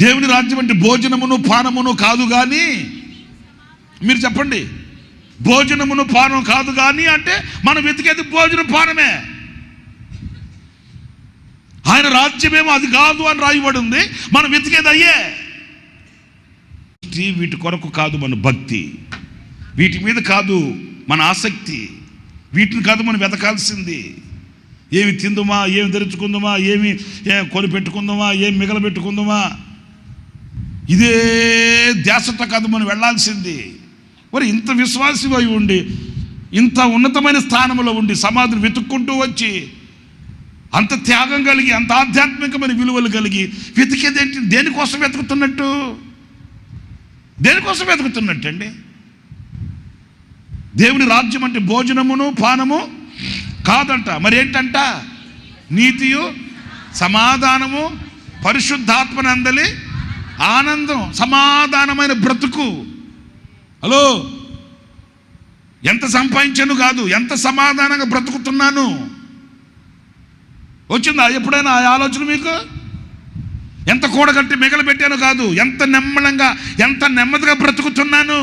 దేవుని రాజ్యం అంటే భోజనమును పానమును కాదు కానీ, మీరు చెప్పండి, భోజనమును పానం కాదు కానీ అంటే మనం వెతికేది భోజనం పానమే. ఆయన రాజ్యమేమో అది కాదు అని రాయబడి ఉంది, మనం వెతికేది అయ్యే. వీటి కొరకు కాదు మన భక్తి, వీటి మీద కాదు మన ఆసక్తి, వీటిని కాదు మనం వెతకాల్సింది. ఏమి తిందుమా, ఏమి ధరించుకుందామా, ఏమి కొని పెట్టుకుందామా, ఏమి మిగలబెట్టుకుందామా, ఇదే ధ్యాసతో కాదు మనం వెళ్ళాల్సింది. మరి ఇంత విశ్వాసమై ఉండి, ఇంత ఉన్నతమైన స్థానంలో ఉండి, సమాధిని వెతుక్కుంటూ వచ్చి, అంత త్యాగం కలిగి, అంత ఆధ్యాత్మికమైన విలువలు కలిగి వెతికేదేంటి? దేనికోసం వెతుకుతున్నట్టు? దేనికోసం వెతుకుతున్నట్టు అండి? దేవుని రాజ్యం అంటే భోజనమును పానము కాదంట. మరి ఏంటంట? నీతియు సమాధానము పరిశుద్ధాత్మనందలి ఆనందం, సమాధానమైన బ్రతుకు. హలో, ఎంత సంపాదించాను కాదు, ఎంత సమాధానంగా బ్రతుకుతున్నాను. వచ్చిందా ఎప్పుడైనా ఆ ఆలోచన మీకు? ఎంత కూడగట్టి మిగలబెట్టాను కాదు, ఎంత నెమ్మదంగా, ఎంత నెమ్మదిగా బ్రతుకుతున్నాను.